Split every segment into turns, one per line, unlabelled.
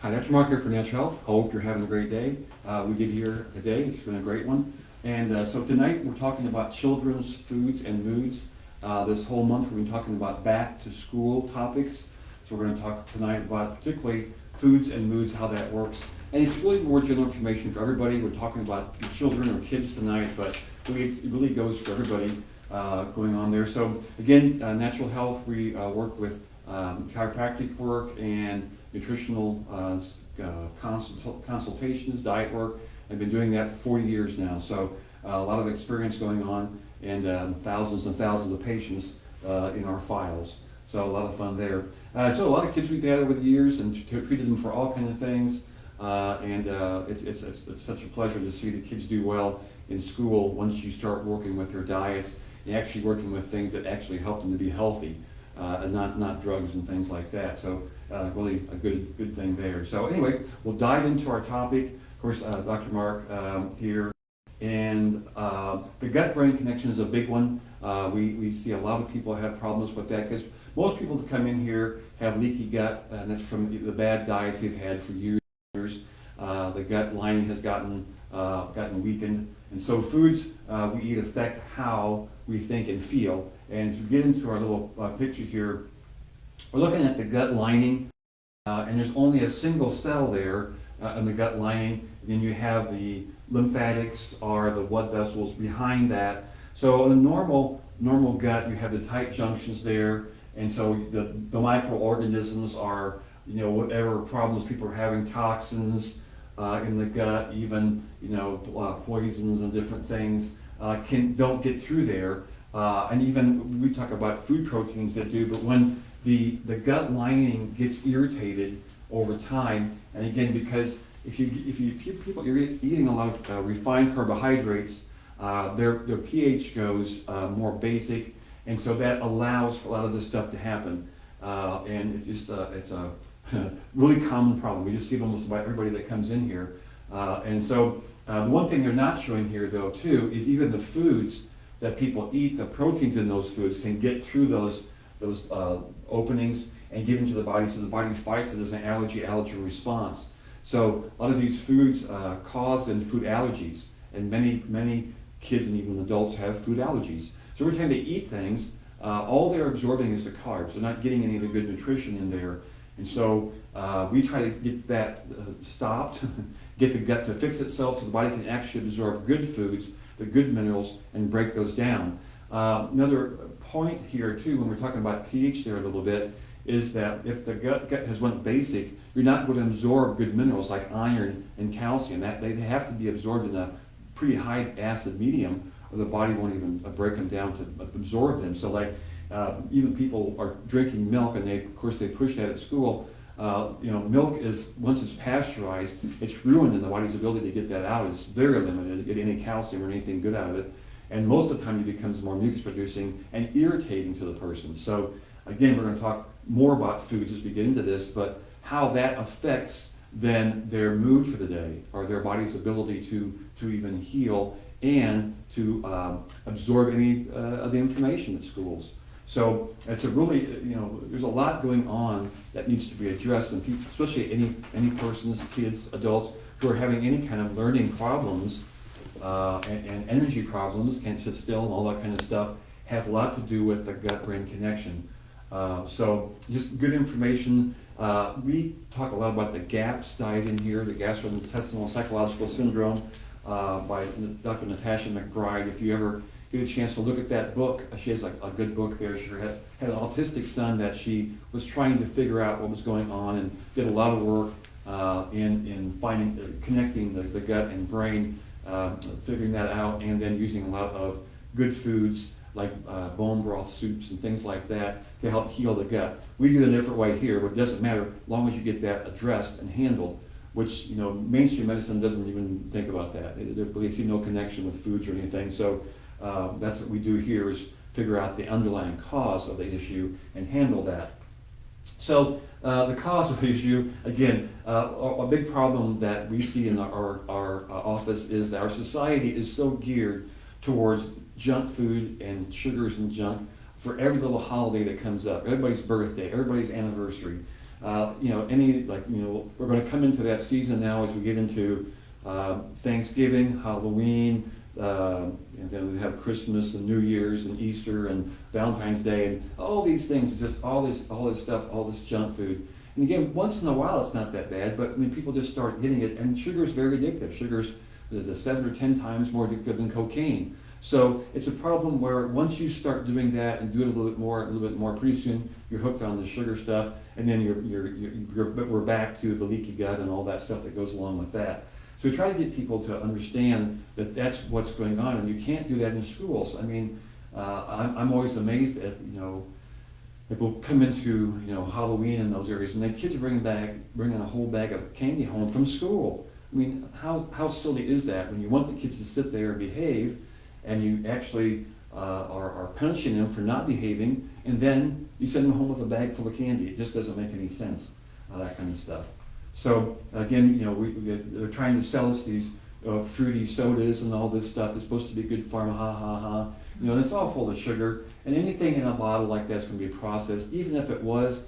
Hi, Dr. Mark here for Natural Health. Hope you're having a great day. We did here today. It's been a great one. And so tonight we're talking about children's foods and moods. This whole month we've been talking about back to school topics. So we're going to talk tonight about particularly foods and moods, how that works. And it's really more general information for everybody. We're talking about the children or kids tonight, but it really goes for everybody going on there. So again, Natural Health, we work with chiropractic work and nutritional consultations, diet work. I've been doing that for 40 years now, so a lot of experience going on, and thousands of patients in our files. So a lot of fun there. So a lot of kids we've had over the years and treated them for all kinds of things, and it's such a pleasure to see the kids do well in school once you start working with their diets and actually working with things that actually help them to be healthy. And not drugs and things like that. So really a good thing there. So anyway, we'll dive into our topic. Of course, Dr. Mark here. And the gut-brain connection is a big one. We see a lot of people have problems with that because most people that come in here have leaky gut, and that's from the bad diets they've had for years. The gut lining has gotten weakened. And so foods we eat affect how we think and feel. And as we get into our little picture here, we're looking at the gut lining, and there's only a single cell there in the gut lining. And then you have the lymphatics or the blood vessels behind that. So in a normal gut, you have the tight junctions there, and so the microorganisms are, whatever problems people are having, toxins in the gut, even poisons and different things don't get through there. And even we talk about food proteins that do, but when the gut lining gets irritated over time, and again, because if people are eating a lot of refined carbohydrates, their pH goes more basic, and so that allows for a lot of this stuff to happen. And it's a really common problem. We just see it almost about everybody that comes in here. And so the one thing they're not showing here, though, too, is even the foods that people eat, the proteins in those foods can get through those openings and get into the body, so the body fights it as an allergen response. So a lot of these foods cause then food allergies, and many kids and even adults have food allergies. So every time they eat things, all they're absorbing is the carbs. They're not getting any of the good nutrition in there. And so we try to get that stopped, get the gut to fix itself so the body can actually absorb good foods, the good minerals, and break those down. Another point here too, when we're talking about pH there a little bit, is that if the gut has went basic, you're not going to absorb good minerals like iron and calcium. They have to be absorbed in a pretty high acid medium, or the body won't even break them down to absorb them. So like even people are drinking milk, and of course they push that at school. Milk is, once it's pasteurized, it's ruined in the body's ability to get that out. It's very limited to get any calcium or anything good out of it. And most of the time it becomes more mucus producing and irritating to the person. So again, we're going to talk more about foods as we get into this, but how that affects then their mood for the day, or their body's ability to even heal and to absorb any of the information at schools. So it's a really, there's a lot going on that needs to be addressed, and people, especially any persons, kids, adults who are having any kind of learning problems and energy problems, can't sit still and all that kind of stuff, has a lot to do with the gut-brain connection. So just good information. We talk a lot about the GAPS diet in here, the gastrointestinal psychological syndrome by Dr. Natasha McBride. If you ever get a chance to look at that book, she has a good book there. She had an autistic son that she was trying to figure out what was going on, and did a lot of work in finding, connecting the gut and brain, figuring that out, and then using a lot of good foods like bone broth soups and things like that to help heal the gut. We do it a different way here, but it doesn't matter as long as you get that addressed and handled, which mainstream medicine doesn't even think about that. They see no connection with foods or anything. So that's what we do here, is figure out the underlying cause of the issue and handle that. So the cause of the issue, again, a big problem that we see in our office is that our society is so geared towards junk food and sugars and junk for every little holiday that comes up, everybody's birthday, everybody's anniversary. We're going to come into that season now as we get into Thanksgiving, Halloween, and then we have Christmas and New Year's and Easter and Valentine's Day and all these things, just all this stuff, all this junk food. And again, once in a while it's not that bad, but when people just start getting it, and sugar is very addictive. Sugar's is 7 or 10 times more addictive than cocaine. So it's a problem where once you start doing that and do it a little bit more, pretty soon you're hooked on the sugar stuff, and then we're back to the leaky gut and all that stuff that goes along with that. So we try to get people to understand that that's what's going on, and you can't do that in schools. I mean, I'm always amazed at, like we'll come into, Halloween in those areas, and then kids are bringing a whole bag of candy home from school. I mean, how silly is that when you want the kids to sit there and behave, and you actually are punishing them for not behaving, and then you send them home with a bag full of candy. It just doesn't make any sense, that kind of stuff. So again, they're trying to sell us these fruity sodas and all this stuff that's supposed to be good for them, ha ha ha. It's all full of sugar, and anything in a bottle like that's going to be processed, even if there was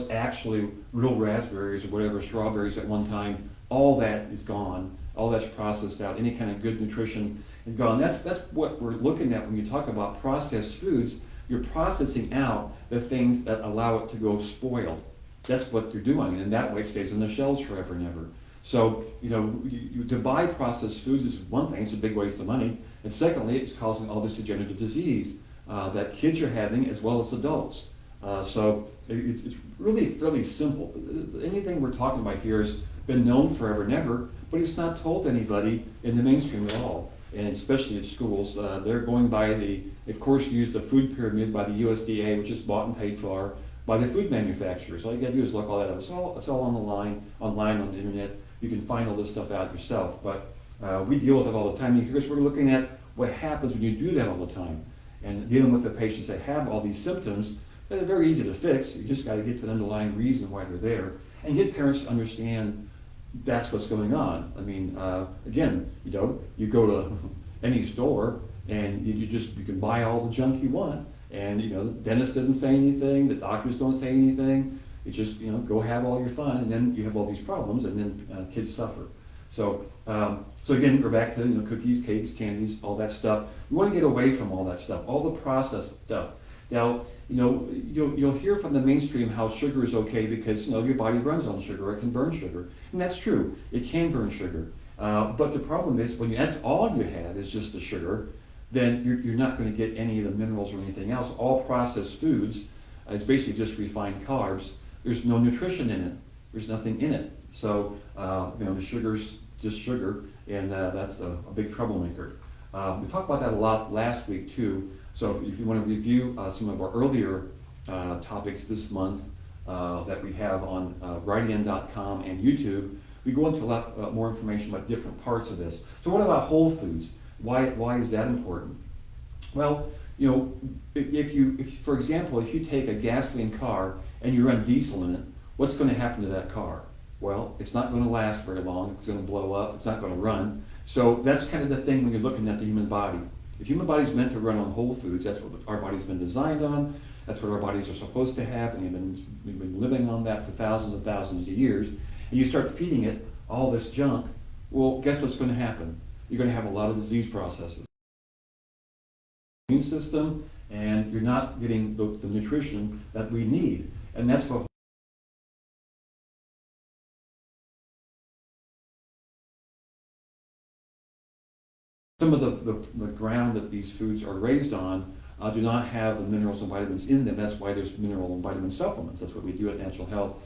actually real raspberries or whatever, strawberries at one time, all that is gone. All that's processed out. Any kind of good nutrition is gone. That's what we're looking at when you talk about processed foods. You're processing out the things that allow it to go spoiled. That's what you're doing, and that way it stays on the shelves forever and ever. So, to buy processed foods is one thing, it's a big waste of money. And secondly, it's causing all this degenerative disease that kids are having as well as adults. So it's really fairly simple. Anything we're talking about here has been known forever and ever, but it's not told to anybody in the mainstream at all. And especially at schools, they're going by of course, use the food pyramid by the USDA, which is bought and paid for by the food manufacturers. All you gotta do is look all that up. It's all on the online on the internet. You can find all this stuff out yourself. But we deal with it all the time. Because we're looking at what happens when you do that all the time, and dealing with the patients that have all these symptoms that are very easy to fix. You just got to get to the underlying reason why they're there, and get parents to understand that's what's going on. I mean, again, you go to any store and you can buy all the junk you want. And the dentist doesn't say anything, the doctors don't say anything. You just go have all your fun, and then you have all these problems, and then kids suffer. So again, we're back to cookies, cakes, candies, all that stuff. We want to get away from all that stuff, all the processed stuff. Now, you'll hear from the mainstream how sugar is okay because your body runs on sugar, or it can burn sugar, and that's true. It can burn sugar, but the problem is when that's all you had is just the sugar, then you're not going to get any of the minerals or anything else. All processed foods is basically just refined carbs. There's no nutrition in it. There's nothing in it. So the sugar's just sugar, and that's a big troublemaker. We talked about that a lot last week too. So if you want to review some of our earlier topics this month that we have on writein.com and YouTube, we go into a lot more information about different parts of this. So what about whole foods? Why is that important? Well, if for example, if you take a gasoline car and you run diesel in it, what's going to happen to that car? Well, it's not going to last very long. It's going to blow up. It's not going to run. So that's kind of the thing when you're looking at the human body. The human body is meant to run on whole foods. That's what our body's been designed on. That's what our bodies are supposed to have, and we've been living on that for thousands and thousands of years. And you start feeding it all this junk, well, guess what's going to happen? You're going to have a lot of disease processes. Immune system, and you're not getting the nutrition that we need. And that's what some of the ground that these foods are raised on do not have the minerals and vitamins in them. That's why there's mineral and vitamin supplements. That's what we do at Natural Health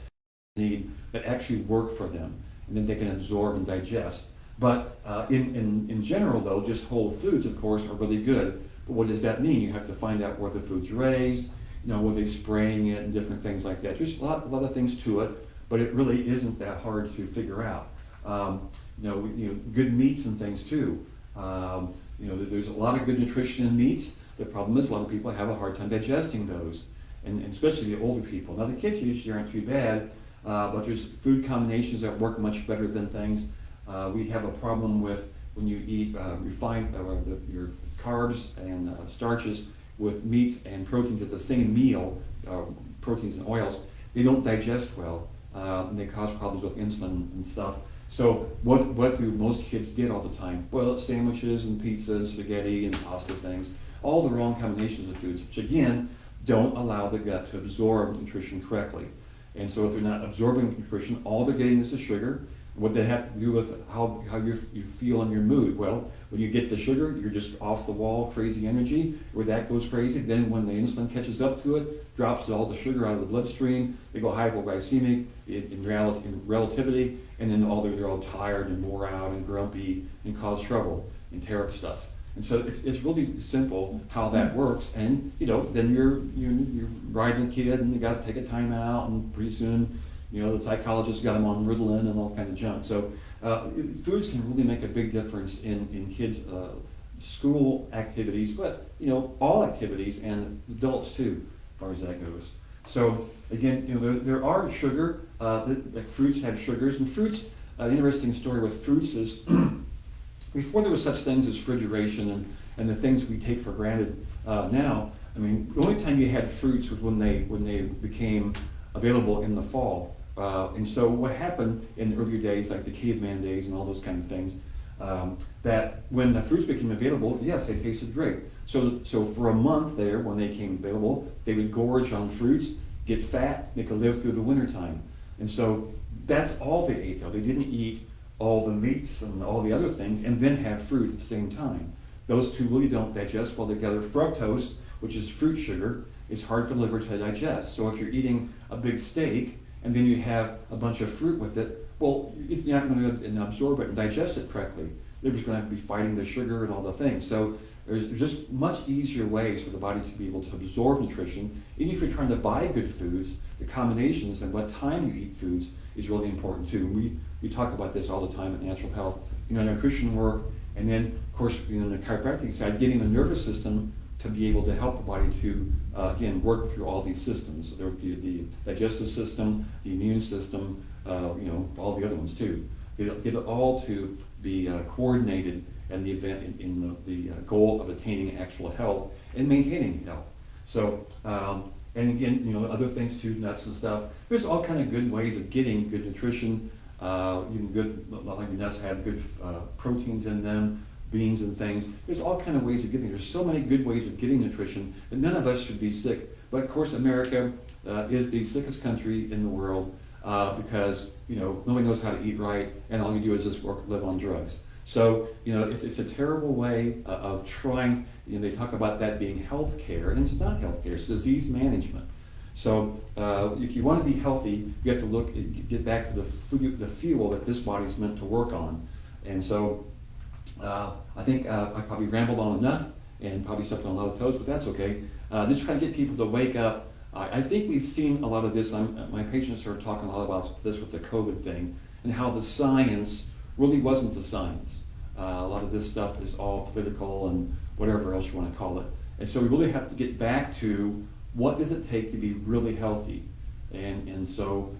need that actually work for them, and then they can absorb and digest. But in general, though, just whole foods, of course, are really good. But what does that mean? You have to find out where the food's raised, were they spraying it and different things like that. There's a lot of things to it, but it really isn't that hard to figure out. Good meats and things too. There's a lot of good nutrition in meats. The problem is a lot of people have a hard time digesting those, and especially the older people. Now the kids usually aren't too bad, but there's food combinations that work much better than things. We have a problem with when you eat refined your carbs and starches with meats and proteins at the same meal, proteins and oils. they don't digest well, and they cause problems with insulin and stuff. So what do most kids get all the time? Well, it's sandwiches and pizzas, spaghetti and pasta things, all the wrong combinations of foods, which again, don't allow the gut to absorb nutrition correctly. And so if they're not absorbing nutrition, all they're getting is the sugar. What they have to do with how you feel in your mood. Well, when you get the sugar, you're just off the wall, crazy energy, where that goes crazy. Then when the insulin catches up to it, drops all the sugar out of the bloodstream, they go hypoglycemic in relativity, and then they're all tired and wore out and grumpy and cause trouble and tear up stuff. And so it's really simple how that works. And then you're riding a kid and you got to take a time out, and pretty soon, the psychologist got them on Ritalin and all kind of junk. So foods can really make a big difference in kids' school activities, but all activities and adults too, as far as that goes. So again, there are sugar. Like fruits have sugars, and fruits. An interesting story with fruits is before there was such things as refrigeration and the things we take for granted now. I mean, the only time you had fruits was when they became available in the fall. And so what happened in the earlier days, like the caveman days and all those kind of things, that when the fruits became available, yes, they tasted great. So for a month there, when they came available, they would gorge on fruits, get fat, they could live through the wintertime. And so that's all they ate, though. They didn't eat all the meats and all the other things and then have fruit at the same time. Those two really don't digest well together. Fructose, which is fruit sugar, is hard for the liver to digest. So if you're eating a big steak and then you have a bunch of fruit with it, well, it's not going to absorb it and digest it correctly. The liver's going to have to be fighting the sugar and all the things. So there's just much easier ways for the body to be able to absorb nutrition. Even if you're trying to buy good foods, the combinations and what time you eat foods is really important too. We talk about this all the time at Natural Health, nutrition work, and then of course, on the chiropractic side, getting the nervous system to be able to help the body to, again, work through all these systems. There would be the digestive system, the immune system, all the other ones too. Get it all to be coordinated in the event, in the goal of attaining actual health and maintaining health. So, and again, other things too, nuts and stuff. There's all kind of good ways of getting good nutrition. Like nuts have good proteins in them, beans and things. There's all kind of ways of getting. There's so many good ways of getting nutrition, and none of us should be sick. But of course, America is the sickest country in the world because nobody knows how to eat right, and all you do is just live on drugs. So it's a terrible way of trying. They talk about that being health care, and it's not health care. It's disease management. So if you want to be healthy, you have to get back to the fuel that this body's meant to work on. And so I think I probably rambled on enough and probably stepped on a lot of toes, but that's okay. Just trying to get people to wake up. I think we've seen a lot of this. My patients are talking a lot about this with the COVID thing and how the science really wasn't the science. A lot of this stuff is all political and whatever else you want to call it. And so we really have to get back to what does it take to be really healthy. And so,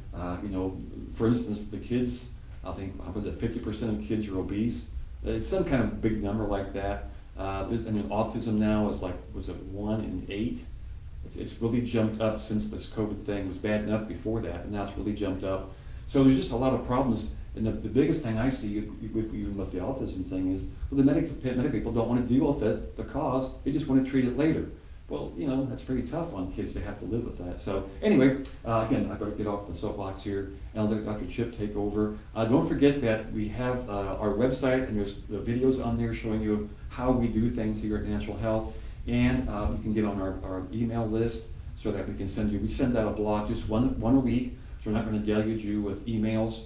for instance, the kids, I think, 50% of kids are obese. It's some kind of big number like that. Autism now is was it 1 in 8? It's really jumped up since this COVID thing. It was bad enough before that, and now it's really jumped up. So there's just a lot of problems. And the biggest thing I see even with the autism thing is, the medical people don't want to deal with it, the cause, they just want to treat it later. Well, that's pretty tough on kids to have to live with that. So anyway, again, I better get off the soapbox here and I'll let Dr. Chip take over. Don't forget that we have our website, and there's the videos on there showing you how we do things here at Natural Health. And you can get on our email list so that we send out a blog just one a week, so we're not going to deluge you with emails.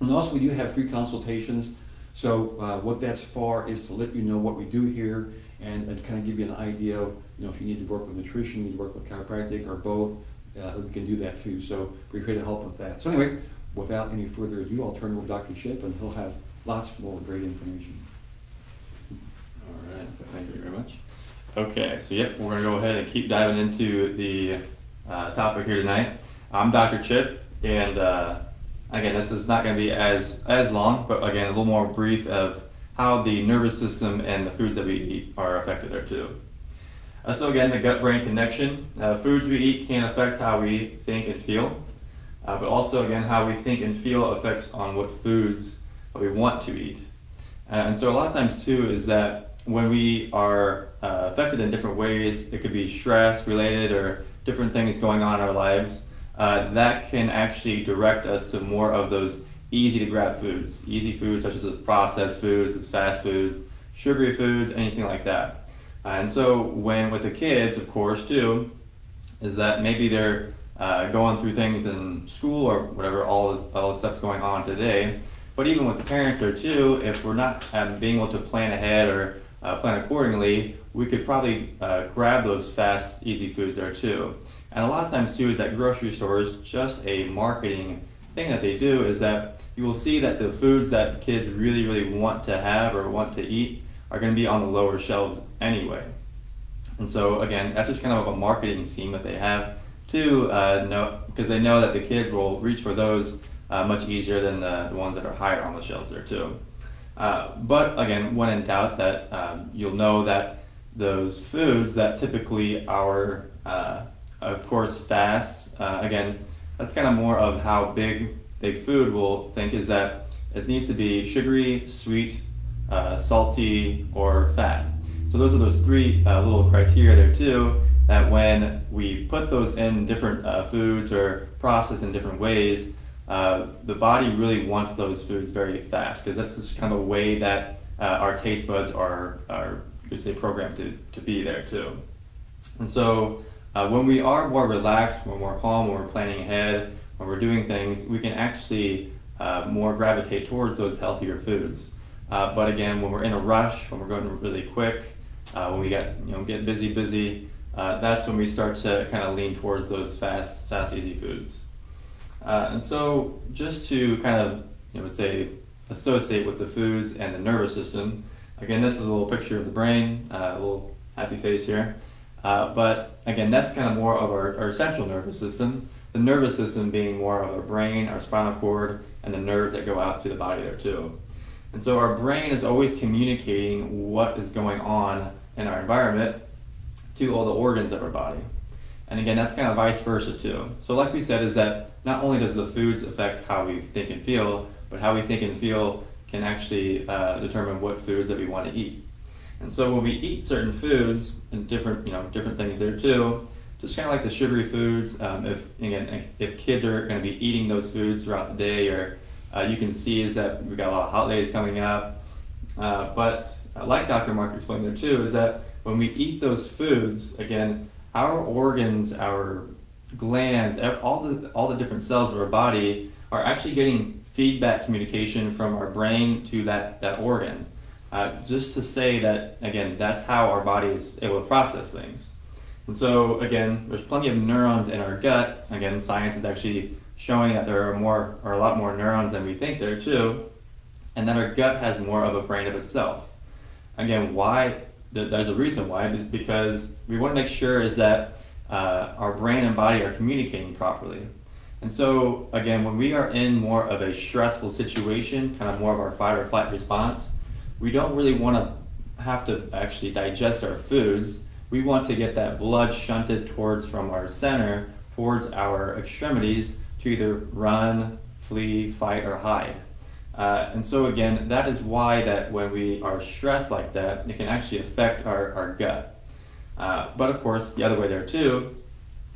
And also we do have free consultations. So what that's for is to let you know what we do here and kind of give you an idea of, if you need to work with nutrition, you need to work with chiropractic or both, we can do that too. So we're here to help with that. So anyway, without any further ado, I'll turn it over to Dr. Chip and he'll have lots more great information.
All right, thank you very much. Okay, so we're going to go ahead and keep diving into the topic here tonight. I'm Dr. Chip, and again, this is not going to be as long, but again, a little more brief of how the nervous system and the foods that we eat are affected there too. So again, the gut-brain connection. Foods we eat can affect how we think and feel, but also again, how we think and feel affects on what foods we want to eat. And so a lot of times too is that when we are affected in different ways, it could be stress related or different things going on in our lives, that can actually direct us to more of those easy to grab foods. Easy foods such as processed foods, as fast foods, sugary foods, anything like that. And so when with the kids, of course, too, is that maybe they're going through things in school or whatever, all this stuff's going on today. But even with the parents there too, if we're not being able to plan ahead or plan accordingly, we could probably grab those fast, easy foods there too. And a lot of times too is that grocery stores, just a marketing thing that they do is that you will see that the foods that the kids really, really want to have or want to eat are going to be on the lower shelves anyway. And so again, that's just kind of a marketing scheme that they have to know, because they know that the kids will reach for those much easier than the ones that are higher on the shelves there too. But again, when in doubt, that you'll know that those foods that typically are, of course, fast, again, that's kind of more of how big food will think is that it needs to be sugary, sweet, salty, or fat. So those are those three little criteria there too, that when we put those in different foods or processed in different ways, the body really wants those foods very fast, because that's just kind of a way that our taste buds are you could say, programmed to be there too. And so when we are more relaxed, when we're more calm, when we're planning ahead, when we're doing things, we can actually more gravitate towards those healthier foods. But again, when we're in a rush, when we're going really quick, when we get busy, that's when we start to kind of lean towards those fast, easy foods. And so just to kind of, say, associate with the foods and the nervous system, again, this is a little picture of the brain, a little happy face here. But again, that's kind of more of our central nervous system, the nervous system being more of our brain, our spinal cord, and the nerves that go out through the body there too. And so our brain is always communicating what is going on in our environment to all the organs of our body. And again, that's kind of vice versa too. So like we said, is that not only does the foods affect how we think and feel, but how we think and feel can actually determine what foods that we want to eat. And so when we eat certain foods and different things there too, just kind of like the sugary foods, if kids are going to be eating those foods throughout the day, or you can see is that we've got a lot of holidays coming up. But like Dr. Mark explained there too, is that when we eat those foods, again, our organs, our glands, all the different cells of our body are actually getting feedback communication from our brain to that organ. Just to say that, again, that's how our body is able to process things. And so, again, there's plenty of neurons in our gut. Again, science is actually showing that there are a lot more neurons than we think there too, and that our gut has more of a brain of itself. Again, why? There's a reason why, is because we want to make sure is that our brain and body are communicating properly. And so, again, when we are in more of a stressful situation, kind of more of our fight or flight response, we don't really want to have to actually digest our foods. We want to get that blood shunted from our center towards our extremities to either run, flee, fight, or hide. And so again, that is why that when we are stressed like that, it can actually affect our gut. But of course, the other way there too,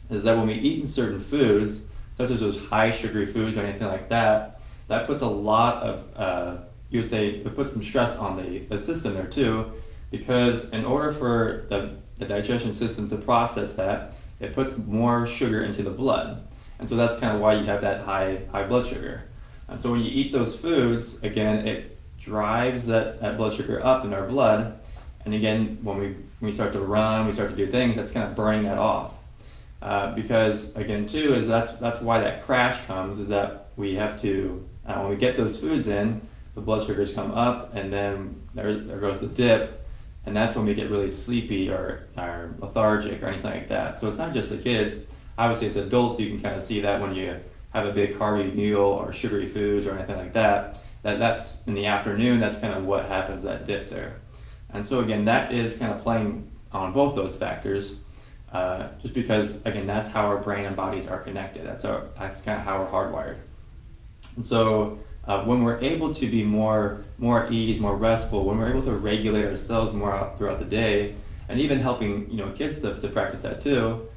is that when we eat certain foods, such as those high sugary foods or anything like that, that puts a lot of, you would say, it puts some stress on the system there too, because in order for the digestion system to process that, it puts more sugar into the blood. And so that's kind of why you have that high blood sugar. And so when you eat those foods, again, it drives that blood sugar up in our blood. And again, when we start to run, we start to do things, that's kind of burning that off. Because again, too, is that's why that crash comes, is that we have to, when we get those foods in, the blood sugars come up, and then there goes the dip. And that's when we get really sleepy or lethargic or anything like that. So it's not just the kids. Obviously, as adults, you can kind of see that when you have a big carby meal or sugary foods or anything like that, that's in the afternoon, that's kind of what happens, that dip there. And so again, that is kind of playing on both those factors, just because, again, that's how our brain and bodies are connected. That's kind of how we're hardwired. And so when we're able to be more at ease, more restful, when we're able to regulate ourselves more throughout the day, and even helping kids to practice that too,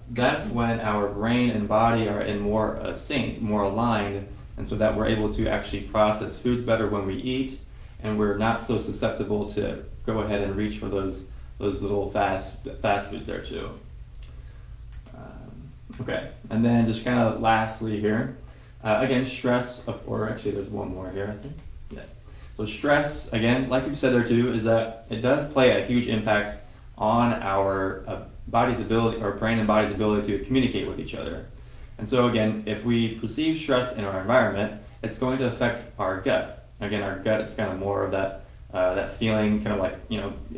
that's when our brain and body are in more sync, more aligned, and so that we're able to actually process foods better when we eat, and we're not so susceptible to go ahead and reach for those little fast foods there too. Okay, and then just kind of lastly here, again, stress, or actually there's one more here, I think. Yes. So stress, again, like you've said there too, is that it does play a huge impact on our body's ability, or brain and body's ability to communicate with each other. And so again, if we perceive stress in our environment, it's going to affect our gut. Again, our gut is kind of more of that feeling, kind of like,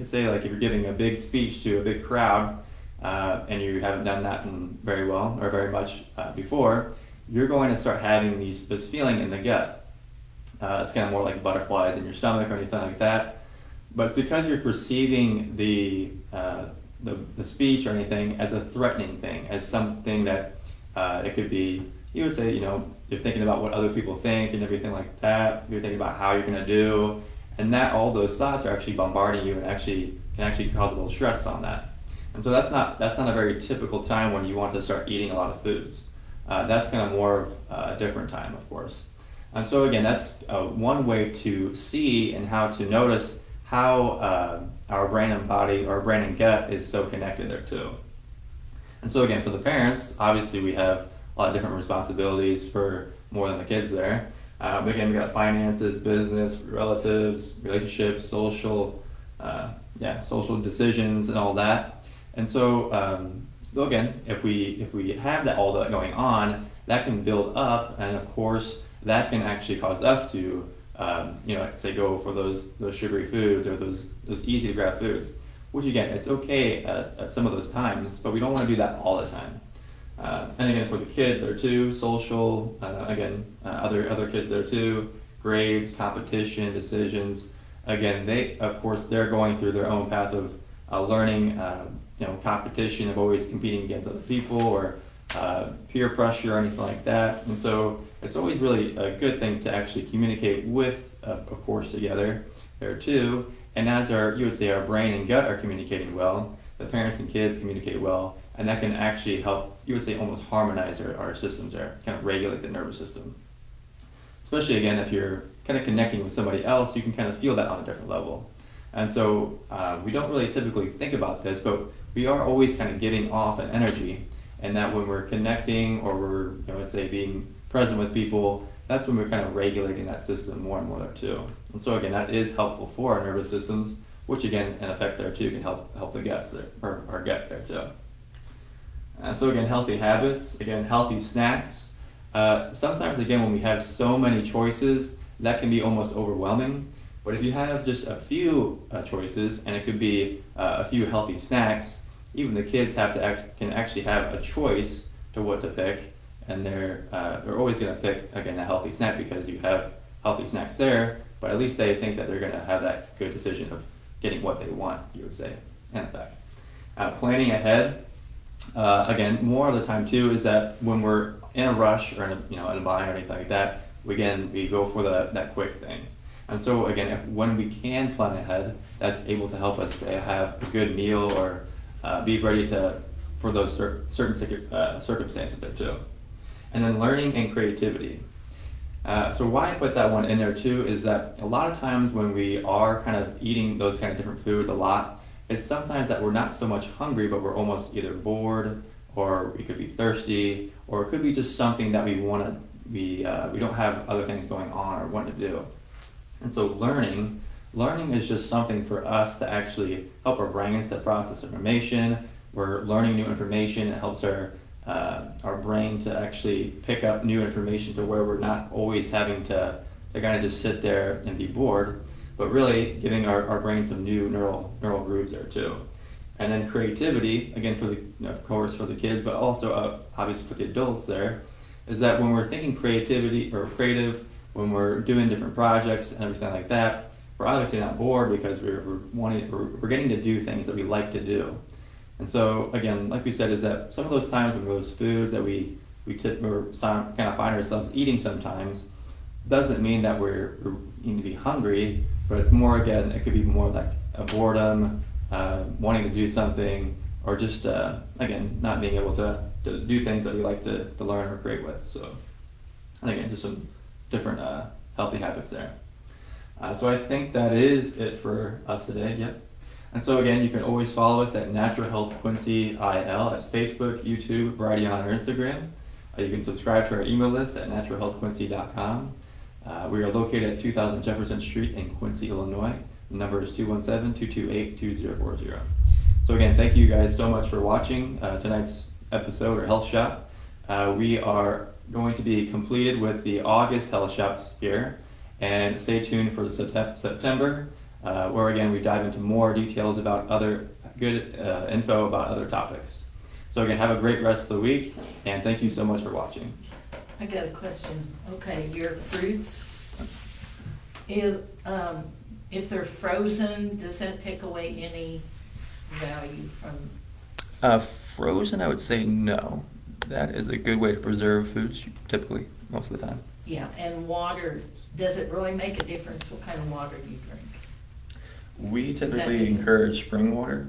say like if you're giving a big speech to a big crowd, and you haven't done that very well or very much before, you're going to start having this feeling in the gut. It's kind of more like butterflies in your stomach or anything like that. But it's because you're perceiving the speech or anything as a threatening thing, as something that it could be, you would say, you're thinking about what other people think and everything like that. You're thinking about how you're going to do, and that all those thoughts are actually bombarding you and can actually cause a little stress on that. And so that's not a very typical time when you want to start eating a lot of foods. That's kind of more of a different time, of course. And so again, that's one way to see and how to notice how our brain and body, or brain and gut, is so connected there too. And so again, for the parents, obviously we have a lot of different responsibilities for more than the kids there. Again, we got finances, business, relatives, relationships, social decisions, and all that. And so again, if we have all that going on, that can build up, and of course that can actually cause us to say go for those sugary foods or those easy to grab foods, which again, it's okay at some of those times, but we don't want to do that all the time. And again, for the kids there too, social, other kids there too, grades, competition, decisions. Again, they're going through their own path of learning, competition, of always competing against other people, or peer pressure or anything like that. And so it's always really a good thing to actually communicate with, of course, together there too. And as you would say, our brain and gut are communicating well, the parents and kids communicate well, and that can actually help, you would say, almost harmonize our systems there, kind of regulate the nervous system. Especially again, if you're kind of connecting with somebody else, you can kind of feel that on a different level. And so we don't really typically think about this, but we are always kind of giving off an energy, and that when we're connecting, or we're, let's say, being present with people, that's when we're kind of regulating that system more and more there too. And so again, that is helpful for our nervous systems, which again, in effect there too, can help the guts there, or our gut there too. So again, healthy habits, again, healthy snacks. Sometimes again, when we have so many choices, that can be almost overwhelming. But if you have just a few choices, and it could be a few healthy snacks, even the kids can actually have a choice to what to pick, and they're always going to pick, again, a healthy snack because you have healthy snacks there, but at least they think that they're going to have that good decision of getting what they want, you would say, in effect. Planning ahead, again, more of the time too, is that when we're in a rush or in a bind or anything like that, we go for that quick thing. And so again, when we can plan ahead, that's able to help us to have a good meal, or be ready for those certain circumstances there too. And then learning and creativity. So why I put that one in there too is that a lot of times when we are kind of eating those kind of different foods a lot, it's sometimes that we're not so much hungry, but we're almost either bored, or we could be thirsty, or it could be just something that we we don't have other things going on or want to do. And so learning is just something for us to actually help our brains to process information. We're learning new information. It helps our brain to actually pick up new information, to where we're not always having to kind of just sit there and be bored, but really giving our brain some new neural grooves there too. And then creativity, again, of course for the kids, but also obviously for the adults there, is that when we're thinking creative, when we're doing different projects and everything like that, we're obviously not bored because we're getting to do things that we like to do. And so again, like we said, is that some of those times when those foods that we kind of find ourselves eating sometimes doesn't mean that we need to be hungry, but it's more, again, it could be more like a boredom, wanting to do something, or just again, not being able to do things that we like to learn or create with. So, and again, just some different healthy habits there. So I think that is it for us today. Yep. And so again, you can always follow us at Natural Health Quincy IL at Facebook, YouTube, Brighteon, or Instagram. You can subscribe to our email list at naturalhealthquincy.com. We are located at 2000 Jefferson Street in Quincy, Illinois. The number is 217-228-2040. So again, thank you guys so much for watching tonight's episode or Health Shop. We are going to be completed with the August Health Shops here, and stay tuned for the September, where again we dive into more details about other good info about other topics. So again, have a great rest of the week, and thank you so much for watching.
I got a question. Okay, your fruits, if they're frozen, does that take away any value from?
Frozen, I would say no. That is a good way to preserve foods, typically, most of the time.
Yeah, and water, does it really make a difference what kind of water you drink?
We typically encourage spring water.